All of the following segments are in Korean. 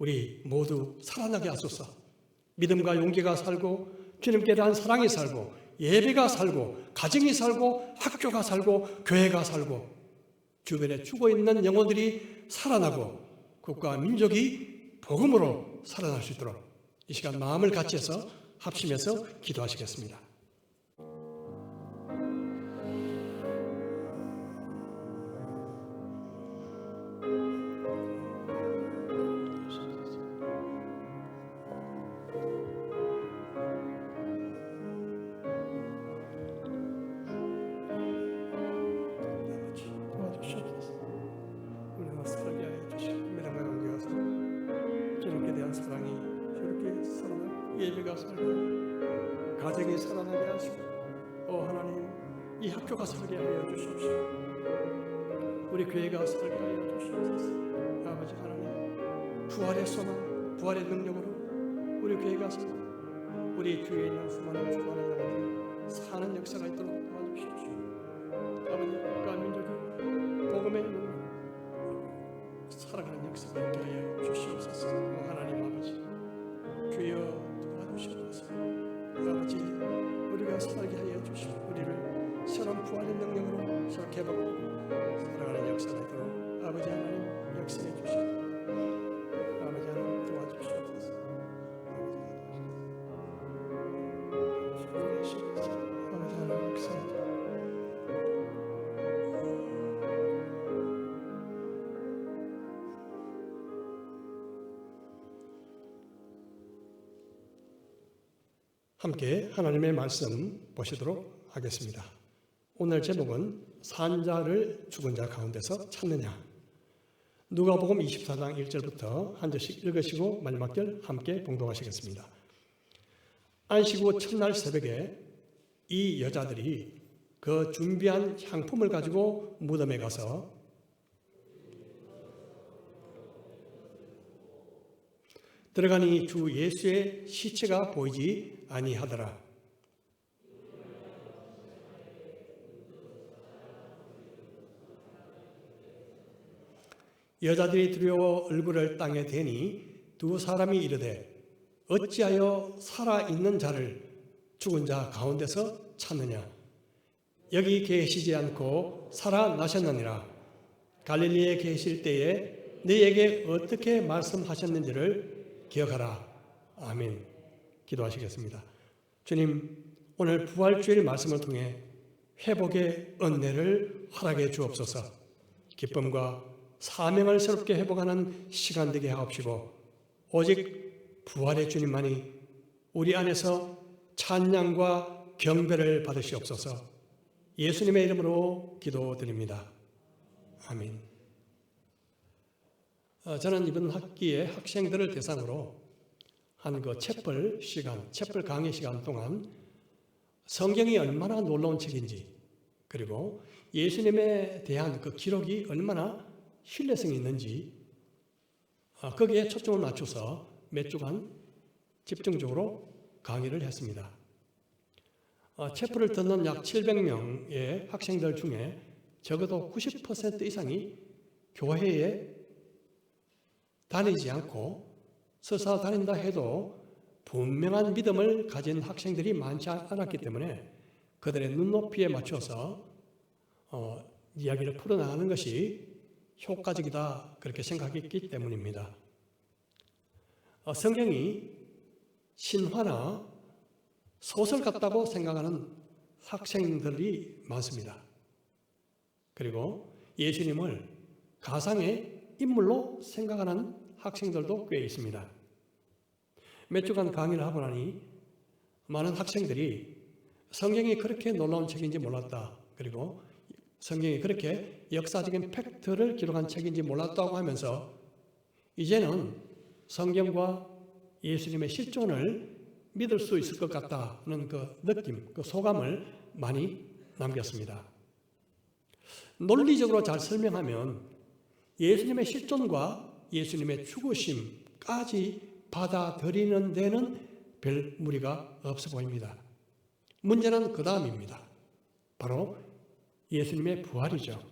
우리 모두 살아나게 하소서. 믿음과 용기가 살고 주님께 대한 사랑이 살고 예배가 살고 가정이 살고 학교가 살고 교회가 살고 주변에 죽어 있는 영혼들이 살아나고 국가와 민족이 복음으로 살아날 수 있도록 이 시간 마음을 같이 해서 합심해서 기도하시겠습니다. 예배가 살고 가정이 살아나게 하시고 하나님 이 학교가 살게 하여 주십시오. 우리 교회가 살게 하여 주시옵소서. 아버지 하나님 부활의 소망 부활의 능력으로 우리 교회가 살고 우리 교회에 있는 수많은 주관의 영혼들이 사는 역사가 있도록 도와주십시오. 아버지 국가 민족이 복음의 능력 살아가는 역사가 있게 하여 주시옵소서. 하나님 아버지 주여 아버지 우리가 살게 하여 주시고 우리를 새로운 부활의 능력으로 새롭게 회복하고 살아가는 역사가 있도록 아버지 하나님 역사해 주시고 아버지 하나님 도와주시옵소서. 아버지 하나님 역사해 주시고 함께 하나님의 말씀 보시도록 하겠습니다. 오늘 제목은 산자를 죽은 자 가운데서 찾느냐. 누가복음 24장 1절부터 한 절씩 읽으시고 마지막 절 함께 봉독하시겠습니다. 안식 후 첫날 새벽에 이 여자들이 그 준비한 향품을 가지고 무덤에 가서 들어가니 주 예수의 시체가 보이지 아니하더라. 여자들이 두려워 얼굴을 땅에 대니 두 사람이 이르되 어찌하여 살아있는 자를 죽은 자 가운데서 찾느냐. 여기 계시지 않고 살아나셨느니라. 갈릴리에 계실 때에 너희에게 어떻게 말씀하셨는지를 기억하라. 아멘. 기도하시겠습니다. 주님, 오늘 부활주일 말씀을 통해 회복의 은혜를 허락해 주옵소서. 기쁨과 사명을 새롭게 회복하는 시간 되게 하옵시고 오직 부활의 주님만이 우리 안에서 찬양과 경배를 받으시옵소서. 예수님의 이름으로 기도드립니다. 아멘. 저는 이번 학기에 학생들을 대상으로 한 그 채플 강의 시간 동안 성경이 얼마나 놀라운 책인지 그리고 예수님에 대한 그 기록이 얼마나 신뢰성이 있는지 거기에 초점을 맞춰서 몇 주간 집중적으로 강의를 했습니다. 채플을 듣는 약 700명의 학생들 중에 적어도 90% 이상이 교회에 다니지 않고 설사 다닌다 해도 분명한 믿음을 가진 학생들이 많지 않았기 때문에 그들의 눈높이에 맞춰서 이야기를 풀어나가는 것이 효과적이다 그렇게 생각했기 때문입니다. 성경이 신화나 소설 같다고 생각하는 학생들이 많습니다. 그리고 예수님을 가상의 인물로 생각하는 학생들도 꽤 있습니다. 몇 주간 강의를 하고 나니 많은 학생들이 성경이 그렇게 놀라운 책인지 몰랐다. 그리고 성경이 그렇게 역사적인 팩트를 기록한 책인지 몰랐다고 하면서 이제는 성경과 예수님의 실존을 믿을 수 있을 것 같다는 그 느낌, 그 소감을 많이 남겼습니다. 논리적으로 잘 설명하면 예수님의 실존과 예수님의 죽으심까지 받아들이는 데는 별 무리가 없어 보입니다. 문제는 그 다음입니다. 바로 예수님의 부활이죠.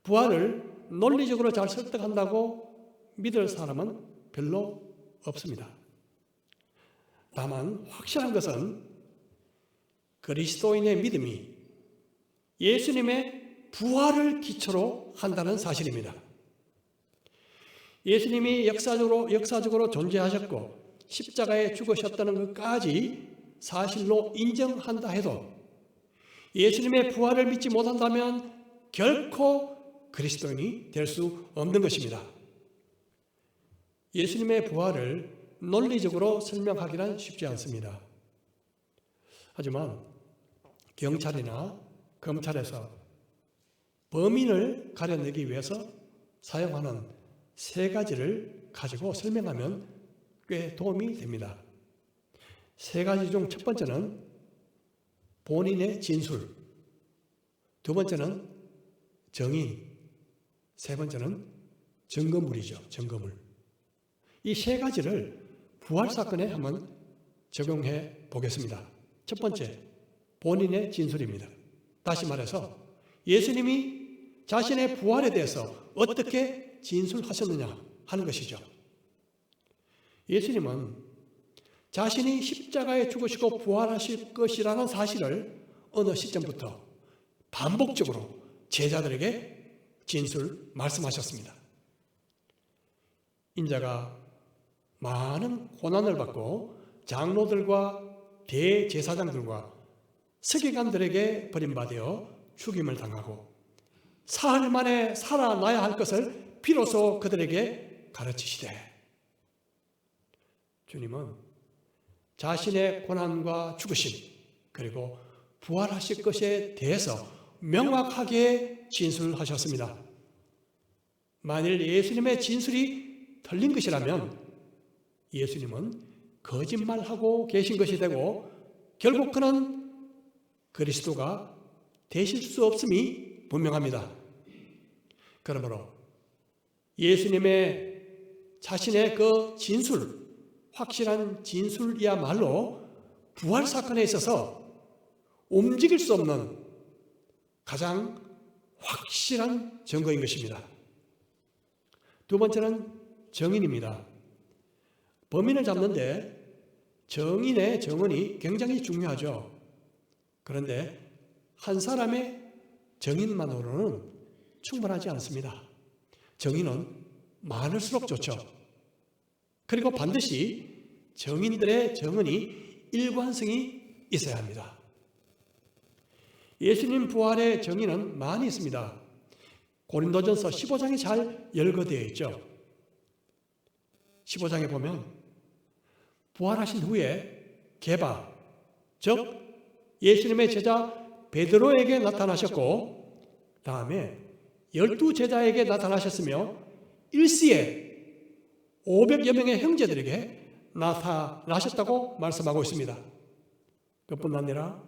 부활을 논리적으로 잘 설득한다고 믿을 사람은 별로 없습니다. 다만 확실한 것은 그리스도인의 믿음이 예수님의 부활을 기초로 한다는 사실입니다. 예수님이 역사적으로 존재하셨고 십자가에 죽으셨다는 것까지 사실로 인정한다 해도 예수님의 부활을 믿지 못한다면 결코 그리스도인이 될 수 없는 것입니다. 예수님의 부활을 논리적으로 설명하기란 쉽지 않습니다. 하지만 경찰이나 검찰에서 범인을 가려내기 위해서 사용하는 세 가지를 가지고 설명하면 꽤 도움이 됩니다. 세 가지 중 첫 번째는 본인의 진술, 두 번째는 정인, 세 번째는 증거물이죠. 증거물. 이 세 가지를 부활 사건에 한번 적용해 보겠습니다. 첫 번째, 본인의 진술입니다. 다시 말해서 예수님이 자신의 부활에 대해서 어떻게 진술하셨느냐 하는 것이죠. 예수님은 자신이 십자가에 죽으시고 부활하실 것이라는 사실을 어느 시점부터 반복적으로 제자들에게 말씀하셨습니다. 인자가 많은 고난을 받고 장로들과 대제사장들과 서기관들에게 버림받아 죽임을 당하고 사흘 만에 살아나야 할 것을 비로소 그들에게 가르치시되, 주님은 자신의 고난과 죽으심 그리고 부활하실 것에 대해서 명확하게 진술하셨습니다. 만일 예수님의 진술이 틀린 것이라면 예수님은 거짓말하고 계신 것이 되고 결국 그는 그리스도가 되실 수 없음이 분명합니다. 그러므로 예수님의 자신의 그 진술, 확실한 진술이야말로 부활 사건에 있어서 움직일 수 없는 가장 확실한 증거인 것입니다. 두 번째는 정인입니다. 범인을 잡는데 정인의 정언이 굉장히 중요하죠. 그런데 한 사람의 정인만으로는 충분하지 않습니다. 정인은 많을수록 좋죠. 그리고 반드시 정인들의 정언이 일관성이 있어야 합니다. 예수님 부활의 정인은 많이 있습니다. 고린도전서 15장에 잘 열거되어 있죠. 15장에 보면 부활하신 후에 게바, 즉 예수님의 제자 베드로에게 나타나셨고 다음에 12제자에게 나타나셨으며 일시에 500여 명의 형제들에게 나타나셨다고 말씀하고 있습니다. 그뿐 아니라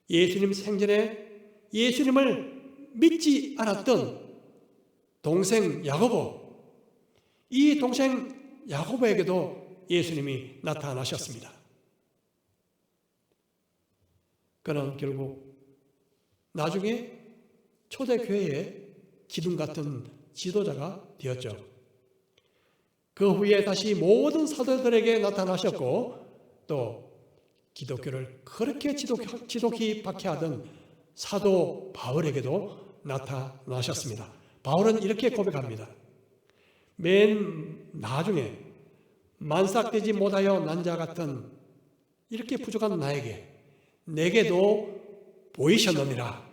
예수님 생전에 예수님을 믿지 않았던 동생 야고보, 이 동생 야고보에게도 예수님이 나타나셨습니다. 그는 결국 나중에 초대교회의 기둥 같은 지도자가 되었죠. 그 후에 다시 모든 사도들에게 나타나셨고 또 기독교를 그렇게 지독히 박해하던 사도 바울에게도 나타나셨습니다. 바울은 이렇게 고백합니다. 맨 나중에 만삭되지 못하여 난 자 같은 이렇게 부족한 내게도 보이셨느니라.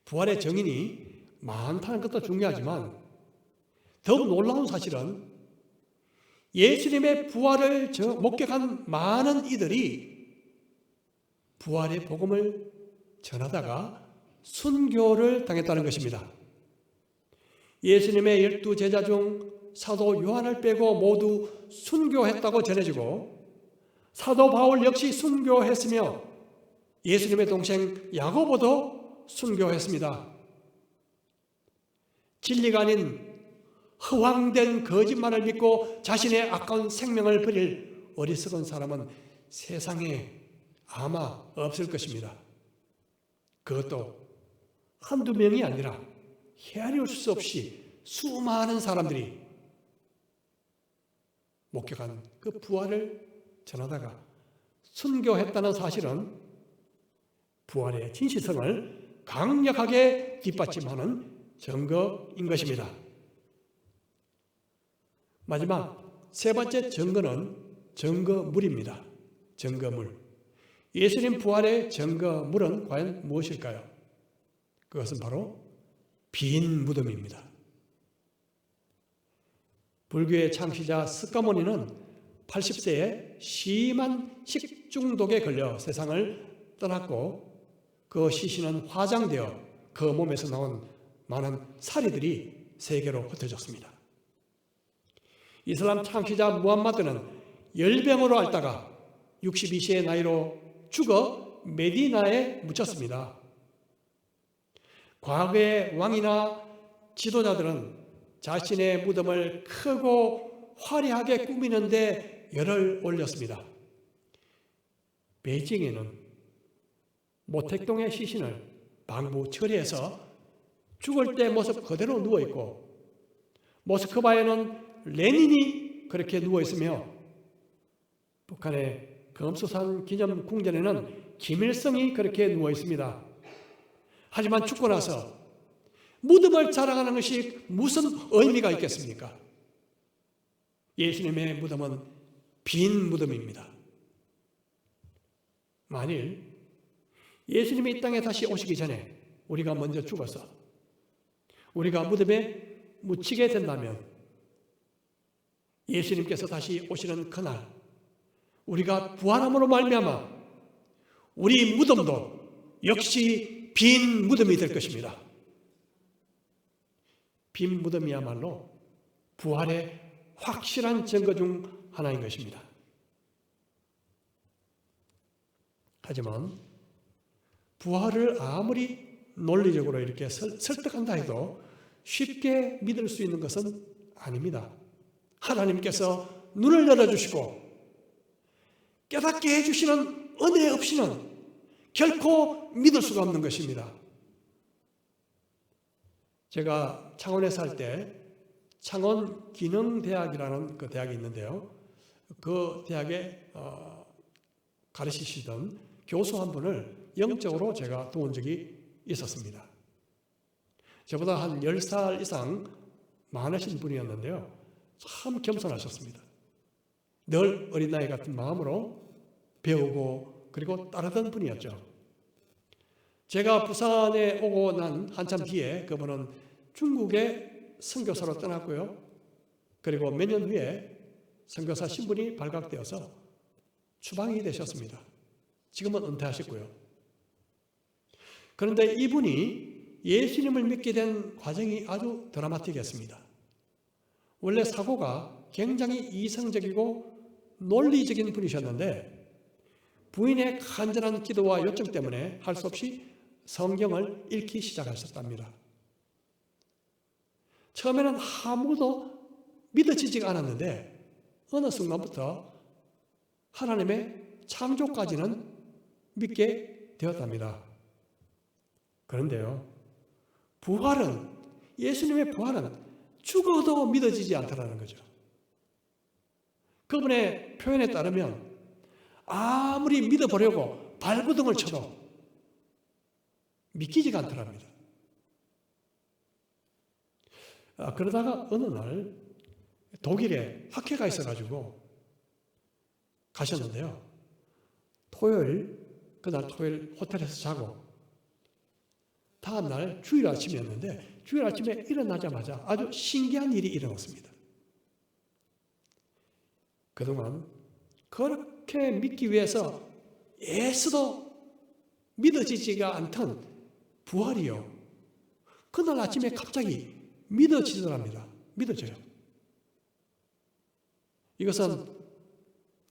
부활의 정인이 많다는 것도 중요하지만 더욱 놀라운 사실은 예수님의 부활을 목격한 많은 이들이 부활의 복음을 전하다가 순교를 당했다는 것입니다. 예수님의 12제자 중 사도 요한을 빼고 모두 순교했다고 전해지고 사도 바울 역시 순교했으며 예수님의 동생 야고보도 순교했습니다. 진리가 아닌 허황된 거짓말을 믿고 자신의 아까운 생명을 버릴 어리석은 사람은 세상에 아마 없을 것입니다. 그것도 한두 명이 아니라 헤아릴 수 없이 수많은 사람들이 목격한 그 부활을 전하다가 순교했다는 사실은 부활의 진실성을 강력하게 뒷받침하는 증거인 것입니다. 마지막 세 번째 증거는 증거물입니다. 증거물. 예수님 부활의 증거물은 과연 무엇일까요? 그것은 바로 빈 무덤입니다. 불교의 창시자 스가모니는 80세에 심한 식중독에 걸려 세상을 떠났고 그 시신은 화장되어 그 몸에서 나온 많은 사리들이 세계로 흩어졌습니다. 이슬람 창시자 무함마드는 열병으로 앓다가 62세의 나이로 죽어 메디나에 묻혔습니다. 과거의 왕이나 지도자들은 자신의 무덤을 크고 화려하게 꾸미는데 열을 올렸습니다. 베이징에는 모택동의 시신을 방부 처리해서 죽을 때 모습 그대로 누워있고, 모스크바에는 레닌이 그렇게 누워있으며, 북한의 금수산 기념 궁전에는 김일성이 그렇게 누워있습니다. 하지만 죽고 나서 무덤을 자랑하는 것이 무슨 의미가 있겠습니까? 예수님의 무덤은 빈 무덤입니다. 만일 예수님이 이 땅에 다시 오시기 전에 우리가 먼저 죽어서 우리가 무덤에 묻히게 된다면 예수님께서 다시 오시는 그날 우리가 부활함으로 말미암아 우리 무덤도 역시 빈 무덤이 될 것입니다. 빈 무덤이야말로 부활의 확실한 증거 중 하나인 것입니다. 하지만 부활을 아무리 논리적으로 이렇게 설득한다 해도 쉽게 믿을 수 있는 것은 아닙니다. 하나님께서 눈을 열어주시고 깨닫게 해주시는 은혜 없이는 결코 믿을 수가 없는 것입니다. 제가 창원에 살 때 창원기능대학이라는 그 대학이 있는데요. 그 대학에 가르치시던 교수 한 분을 영적으로 제가 도운 적이 있었습니다. 저보다 한 10살 이상 많으신 분이었는데요. 참 겸손하셨습니다. 늘 어린아이 같은 마음으로 배우고 그리고 따르던 분이었죠. 제가 부산에 오고 난 한참 뒤에 그분은 중국에 선교사로 떠났고요. 그리고 몇 년 후에 선교사 신분이 발각되어서 추방이 되셨습니다. 지금은 은퇴하셨고요. 그런데 이분이 예수님을 믿게 된 과정이 아주 드라마틱했습니다. 원래 사고가 굉장히 이성적이고 논리적인 분이셨는데 부인의 간절한 기도와 요청 때문에 할 수 없이 성경을 읽기 시작하셨답니다. 처음에는 아무도 믿어지지가 않았는데 어느 순간부터 하나님의 창조까지는 믿게 되었답니다. 그런데요, 부활은, 예수님의 부활은 죽어도 믿어지지 않더라는 거죠. 그분의 표현에 따르면 아무리 믿어보려고 발버둥을 쳐도 믿기지가 않더랍니다. 그러다가 어느 날 독일에 학회가 있어가지고 가셨는데요. 그날 토요일 호텔에서 자고 다음 날 주일 아침이었는데 주일 아침에 일어나자마자 아주 신기한 일이 일어났습니다. 그동안 그렇게 믿기 위해서 애써도 믿어지지가 않던 부활이요, 그날 아침에 갑자기 믿어지더랍니다. 믿어져요. 이것은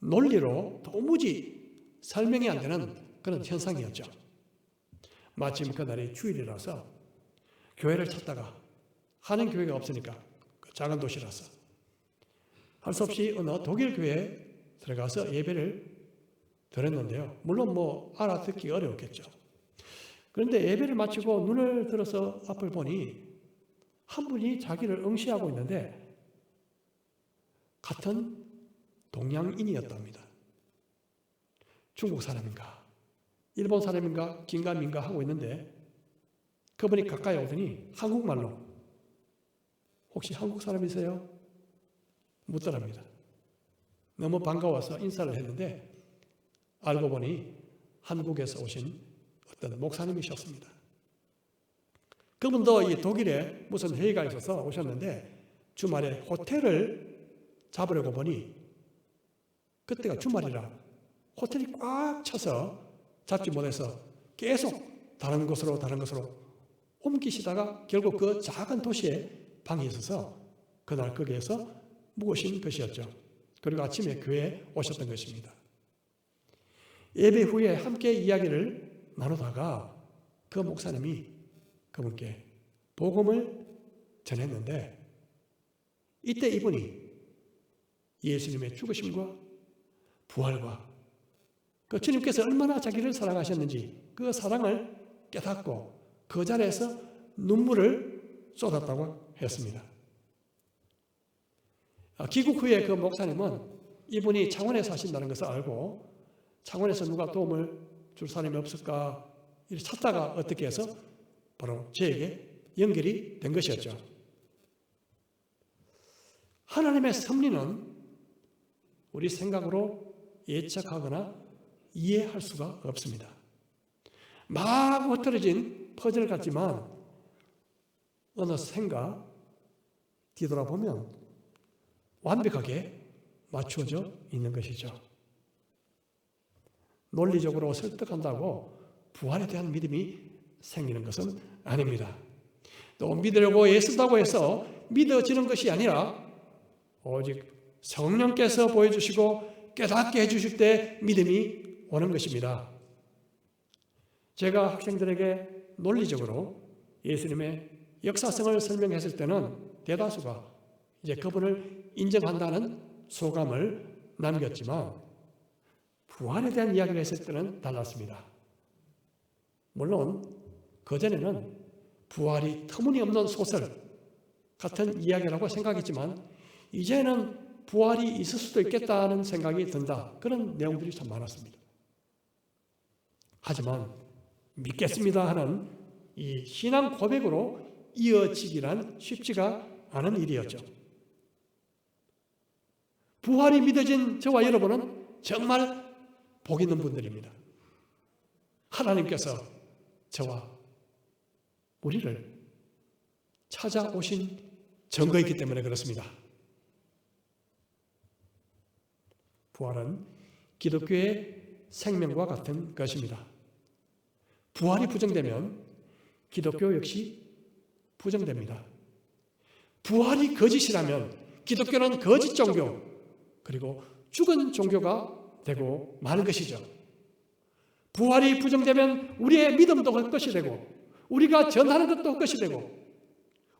논리로 도무지 설명이 안 되는 그런 현상이었죠. 마침 그날이 주일이라서 교회를 찾다가 하는 교회가 없으니까 작은 도시라서 할 수 없이 어느 독일 교회에 들어가서 예배를 드렸는데요. 물론 알아듣기 어려웠겠죠. 그런데 예배를 마치고 눈을 들어서 앞을 보니 한 분이 자기를 응시하고 있는데 같은 동양인이었답니다. 중국 사람인가 일본 사람인가 긴가민가 하고 있는데 그분이 가까이 오더니 한국말로 혹시 한국 사람이세요? 묻더랍니다. 너무 반가워서 인사를 했는데 알고 보니 한국에서 오신 어떤 목사님이셨습니다. 그분도 이 독일에 무슨 회의가 있어서 오셨는데 주말에 호텔을 잡으려고 보니 그때가 주말이라 호텔이 꽉 차서 잡지 못해서 계속 다른 곳으로 옮기시다가 결국 그 작은 도시에 방이 있어서 그날 거기에서 묵으신 것이었죠. 그리고 아침에 교회에 오셨던 것입니다. 예배 후에 함께 이야기를 나누다가 그 목사님이 그분께 복음을 전했는데 이때 이분이 예수님의 죽으심과 부활과 그 주님께서 얼마나 자기를 사랑하셨는지 그 사랑을 깨닫고 그 자리에서 눈물을 쏟았다고 했습니다. 귀국 후에 그 목사님은 이분이 창원에서 하신다는 것을 알고 창원에서 누가 도움을 줄 사람이 없을까 찾다가 어떻게 해서 바로 저에게 연결이 된 것이었죠. 하나님의 섭리는 우리 생각으로 예측하거나 이해할 수가 없습니다. 막 흐트러진 퍼즐 같지만 어느샌가 뒤돌아보면 완벽하게 맞추어져 있는 것이죠. 논리적으로 설득한다고 부활에 대한 믿음이 생기는 것은 아닙니다. 또 믿으려고 애쓴다고 해서 믿어지는 것이 아니라 오직 성령께서 보여주시고 깨닫게 해주실 때 믿음이 오는 것입니다. 제가 학생들에게 논리적으로 예수님의 역사성을 설명했을 때는 대다수가 이제 그분을 인정한다는 소감을 남겼지만 부활에 대한 이야기를 했을 때는 달랐습니다. 물론 그전에는 부활이 터무니없는 소설 같은 이야기라고 생각했지만 이제는 부활이 있을 수도 있겠다는 생각이 든다. 그런 내용들이 참 많았습니다. 하지만 믿겠습니다 하는 이 신앙 고백으로 이어지기란 쉽지가 않은 일이었죠. 부활이 믿어진 저와 여러분은 정말 복 있는 분들입니다. 하나님께서 저와 우리를 찾아오신 증거이기 때문에 그렇습니다. 부활은 기독교의 생명과 같은 것입니다. 부활이 부정되면 기독교 역시 부정됩니다. 부활이 거짓이라면 기독교는 거짓 종교 그리고 죽은 종교가 되고 마는 것이죠. 부활이 부정되면 우리의 믿음도 헛것이 되고 우리가 전하는 것도 헛것이 되고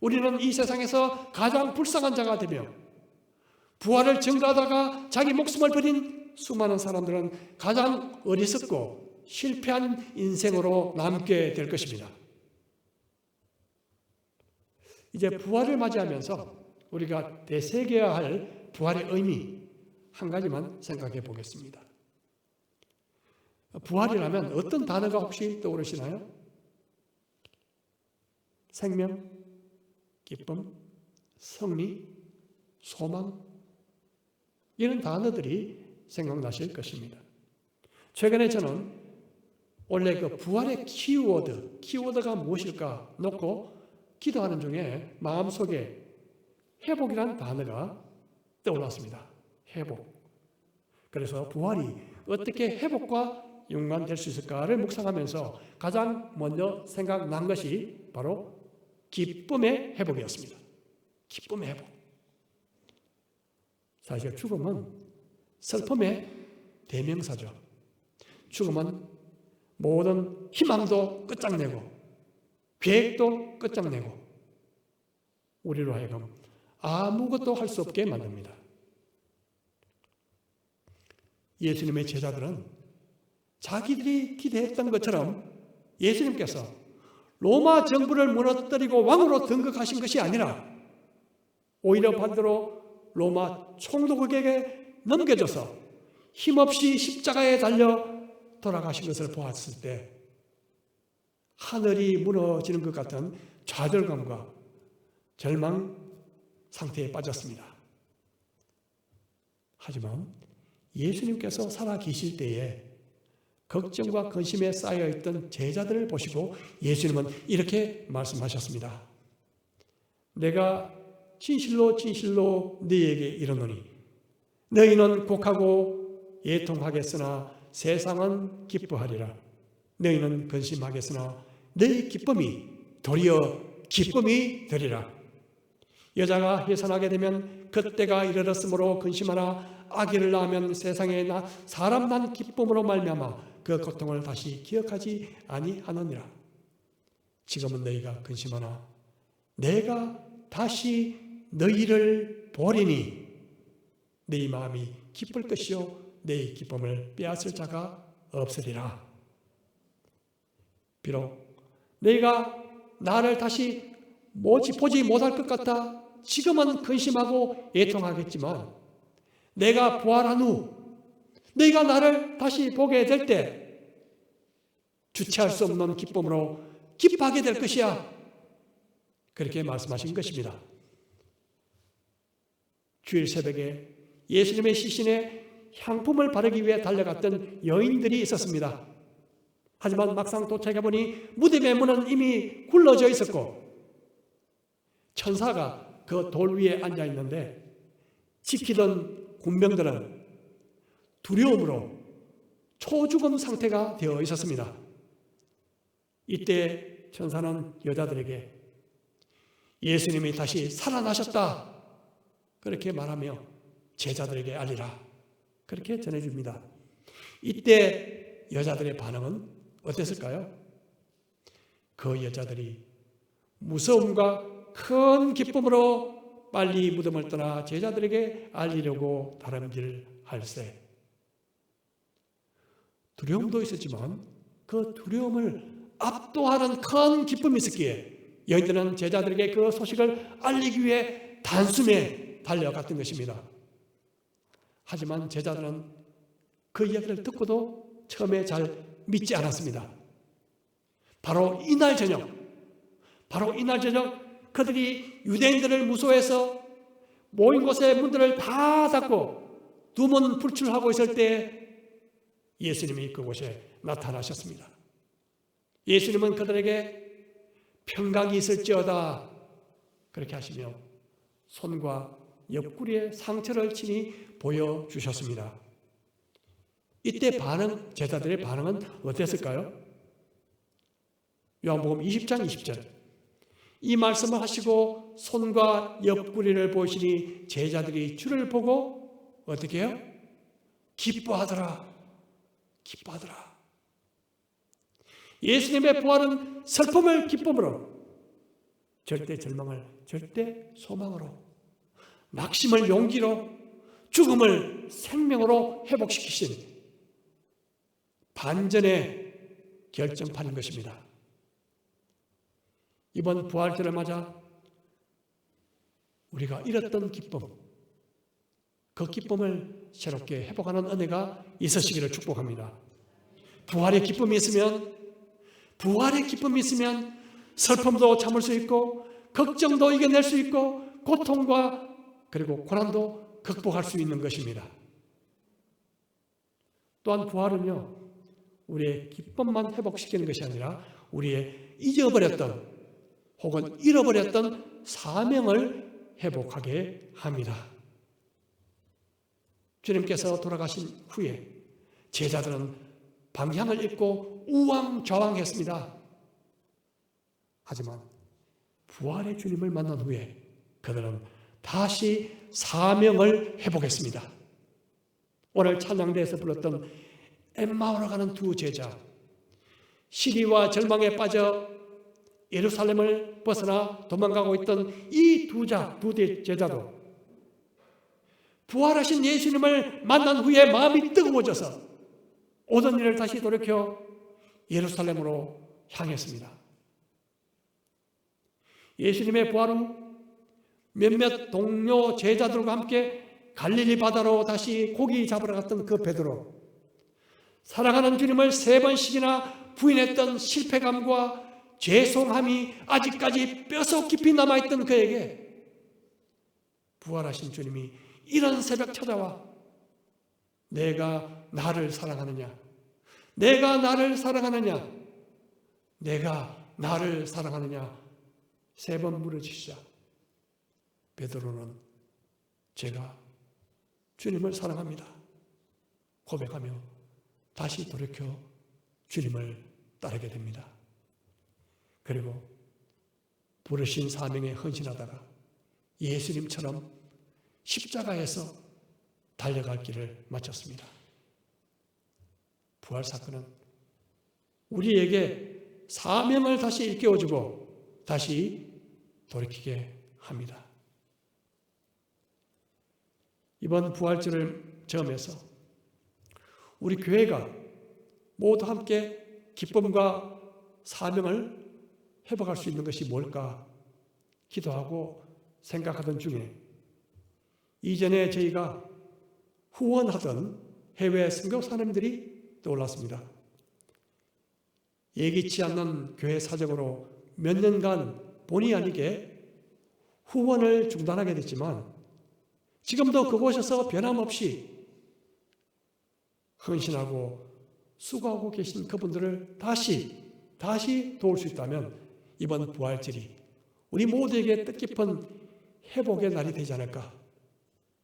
우리는 이 세상에서 가장 불쌍한 자가 되며 부활을 증거하다가 자기 목숨을 버린 수많은 사람들은 가장 어리석고 실패한 인생으로 남게 될 것입니다. 이제 부활을 맞이하면서 우리가 되새겨야 할 부활의 의미 한 가지만 생각해 보겠습니다. 부활이라면 어떤 단어가 혹시 떠오르시나요? 생명, 기쁨, 승리, 소망 이런 단어들이 생각나실 것입니다. 최근에 저는 원래 그 부활의 키워드가 무엇일까 놓고 기도하는 중에 마음속에 회복이라는 단어가 떠올랐습니다. 회복. 그래서 부활이 어떻게 회복과 연관될 수 있을까를 묵상하면서 가장 먼저 생각난 것이 바로 기쁨의 회복이었습니다. 기쁨의 회복. 사실 죽음은 슬픔의 대명사죠. 죽음은 모든 희망도 끝장내고 계획도 끝장내고 우리로 하여금 아무것도 할 수 없게 만듭니다. 예수님의 제자들은 자기들이 기대했던 것처럼 예수님께서 로마 정부를 무너뜨리고 왕으로 등극하신 것이 아니라 오히려 반대로 로마 총독에게 넘겨져서 힘없이 십자가에 달려 돌아가신 것을 보았을 때 하늘이 무너지는 것 같은 좌절감과 절망 상태에 빠졌습니다. 하지만 예수님께서 살아 계실 때에 걱정과 근심에 쌓여있던 제자들을 보시고 예수님은 이렇게 말씀하셨습니다. 내가 진실로 진실로 너희에게 이르노니 너희는 곡하고 애통하겠으나 세상은 기뻐하리라. 너희는 근심하겠으나 너희 기쁨이 도리어 기쁨이 되리라. 여자가 해산하게 되면 그때가 이르렀으므로 근심하나 아기를 낳으면 세상에 사람 난 기쁨으로 말미암아 그 고통을 다시 기억하지 아니하느니라. 지금은 너희가 근심하나 내가 다시 너희를 보리니 너희 마음이 기쁠 것이요 너희 기쁨을 빼앗을 자가 없으리라. 비록 너희가 나를 다시 보지 못할 것 같아 지금은 근심하고 애통하겠지만 내가 부활한 후 너희가 나를 다시 보게 될 때 주체할 수 없는 기쁨으로 기뻐하게 될 것이야. 그렇게 말씀하신 것입니다. 주일 새벽에 예수님의 시신에 향품을 바르기 위해 달려갔던 여인들이 있었습니다. 하지만 막상 도착해보니 무덤의 문은 이미 굴러져 있었고 천사가 그 돌 위에 앉아 있는데 지키던 군병들은 두려움으로 초죽음 상태가 되어 있었습니다. 이때 천사는 여자들에게 예수님이 다시 살아나셨다 그렇게 말하며 제자들에게 알리라 그렇게 전해줍니다. 이때 여자들의 반응은 어땠을까요? 그 여자들이 무서움과 큰 기쁨으로 빨리 무덤을 떠나 제자들에게 알리려고 다름질할세. 두려움도 있었지만 그 두려움을 압도하는 큰 기쁨이 있었기에 여인들은 제자들에게 그 소식을 알리기 위해 단숨에 달려갔던 것입니다. 하지만 제자들은 그 이야기를 듣고도 처음에 잘 믿지 않았습니다. 바로 이날 저녁 그들이 유대인들을 무서워해서 모인 곳의 문들을 다 닫고 두문 불출하고 있을 때 예수님이 그곳에 나타나셨습니다. 예수님은 그들에게 평강이 있을지어다 그렇게 하시며 손과 옆구리에 상처를 친히 보여주셨습니다. 이때 제자들의 반응은 어땠을까요? 요한복음 20장 20절 이 말씀을 하시고 손과 옆구리를 보시니 제자들이 주를 보고 어떻게 해요? 기뻐하더라. 예수님의 부활은 슬픔을 기쁨으로, 절대 절망을 절대 소망으로, 낙심을 용기로, 죽음을 생명으로 회복시키신 반전의 결정판인 것입니다. 이번 부활절을 맞아 우리가 잃었던 기쁨, 그 기쁨을 새롭게 회복하는 은혜가 있으시기를 축복합니다. 부활의 기쁨이 있으면 슬픔도 참을 수 있고 걱정도 이겨낼 수 있고 고통과 그리고 고난도 극복할 수 있는 것입니다. 또한 부활은요, 우리의 기쁨만 회복시키는 것이 아니라 우리의 잊어버렸던 혹은 잃어버렸던 사명을 회복하게 합니다. 주님께서 돌아가신 후에 제자들은 방향을 잃고 우왕좌왕했습니다. 하지만 부활의 주님을 만난 후에 그들은 다시 사명을 회복했습니다. 오늘 찬양대에서 불렀던 엠마오로 가는 두 제자, 시기와 절망에 빠져 예루살렘을 벗어나 도망가고 있던 이 두 제자도 부활하신 예수님을 만난 후에 마음이 뜨거워져서 오던 일을 다시 돌이켜 예루살렘으로 향했습니다. 예수님의 부활 후 몇몇 동료 제자들과 함께 갈릴리 바다로 다시 고기 잡으러 갔던 그 베드로, 사랑하는 주님을 3번씩이나 부인했던 실패감과 죄송함이 아직까지 뼛속 깊이 남아있던 그에게 부활하신 주님이 이런 새벽 찾아와 내가 나를 사랑하느냐? 내가 나를 사랑하느냐? 내가 나를 사랑하느냐? 3번 물어주시자 베드로는 제가 주님을 사랑합니다 고백하며 다시 돌이켜 주님을 따르게 됩니다. 그리고 부르신 사명에 헌신하다가 예수님처럼 십자가에서 달려갈 길을 마쳤습니다. 부활 사건은 우리에게 사명을 다시 일깨워주고 다시 돌이키게 합니다. 이번 부활절을 점해서 우리 교회가 모두 함께 기쁨과 사명을 회복할 수 있는 것이 뭘까 기도하고 생각하던 중에 이전에 저희가 후원하던 해외 선교사님들이 떠올랐습니다. 예기치 않는 교회 사정으로 몇 년간 본의 아니게 후원을 중단하게 됐지만 지금도 그곳에서 변함없이 헌신하고 수고하고 계신 그분들을 다시 도울 수 있다면 이번 부활절이 우리 모두에게 뜻깊은 회복의 날이 되지 않을까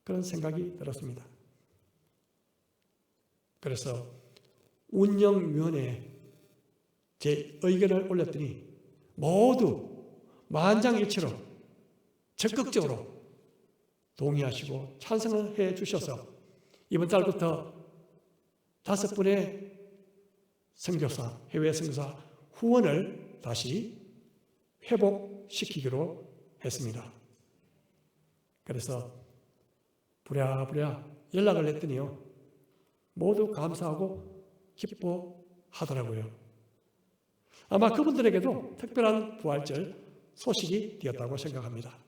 그런 생각이 들었습니다. 그래서 운영위원회에 제 의견을 올렸더니 모두 만장일치로 적극적으로 동의하시고 찬성을 해 주셔서 이번 달부터 5분의 선교사, 해외 선교사 후원을 다시 회복시키기로 했습니다. 그래서 부랴부랴 연락을 했더니요 모두 감사하고 기뻐하더라고요. 아마 그분들에게도 특별한 부활절 소식이 되었다고 생각합니다.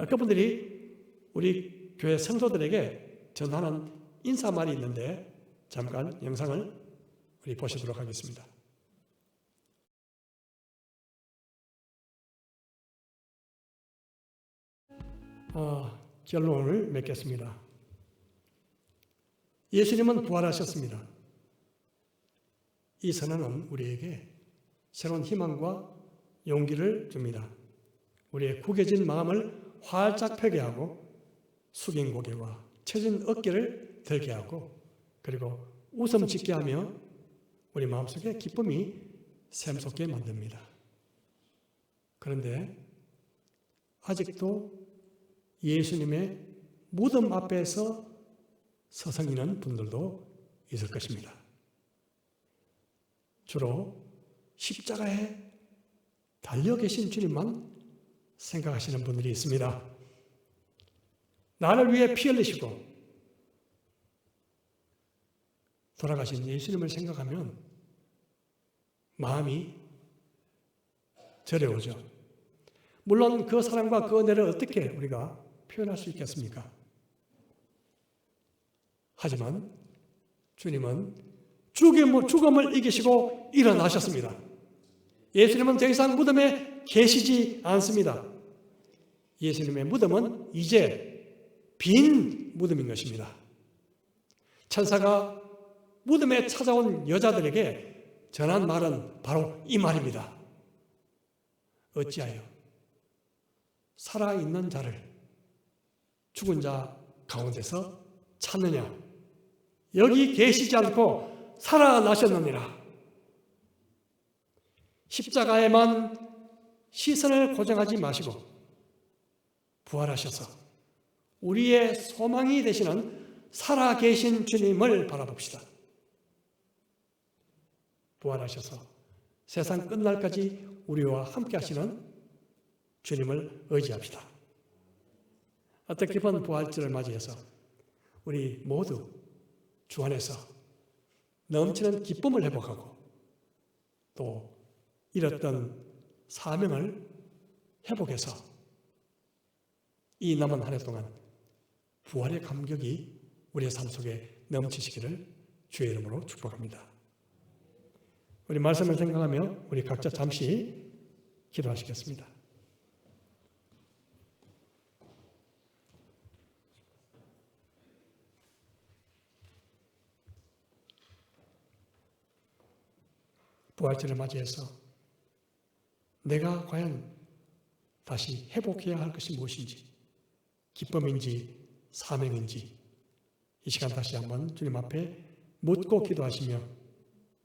그분들이 우리 교회 성도들에게 전하는 인사말이 있는데 잠깐 영상을 우리 보시도록 하겠습니다. 결론을 맺겠습니다. 예수님은 부활하셨습니다. 이 선언은 우리에게 새로운 희망과 용기를 줍니다. 우리의 구겨진 마음을 활짝 펴게 하고 숙인 고개와 처진 어깨를 들게 하고 그리고 웃음 짓게 하며 우리 마음속에 기쁨이 샘솟게 만듭니다. 그런데 아직도 예수님의 무덤 앞에서 서성이는 분들도 있을 것입니다. 주로 십자가에 달려 계신 주님만 생각하시는 분들이 있습니다. 나를 위해 피 흘리시고 돌아가신 예수님을 생각하면 마음이 저려오죠. 물론 그 사랑과 그 은혜를 어떻게 우리가 표현할 수 있겠습니까? 하지만 주님은 죽음을 이기시고 일어나셨습니다. 예수님은 더 이상 무덤에 계시지 않습니다. 예수님의 무덤은 이제 빈 무덤인 것입니다. 천사가 무덤에 찾아온 여자들에게 전한 말은 바로 이 말입니다. 어찌하여 살아있는 자를 죽은 자 가운데서 찾느냐? 여기 계시지 않고 살아나셨느니라. 십자가에만 시선을 고정하지 마시고 부활하셔서 우리의 소망이 되시는 살아계신 주님을 바라봅시다. 부활하셔서 세상 끝날까지 우리와 함께 하시는 주님을 의지합시다. 뜻깊은 부활절을 맞이해서 우리 모두 주 안에서 넘치는 기쁨을 회복하고 또 잃었던 사명을 회복해서 이 남은 한 해 동안 부활의 감격이 우리의 삶 속에 넘치시기를 주의 이름으로 축복합니다. 우리 말씀을 생각하며 우리 각자 잠시 기도하시겠습니다. 부활절을 맞이해서 내가 과연 다시 회복해야 할 것이 무엇인지, 기쁨인지 사명인지 이 시간 다시 한번 주님 앞에 묻고 기도하시며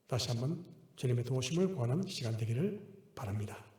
다시 한번 주님의 도우심을 구하는 시간 되기를 바랍니다.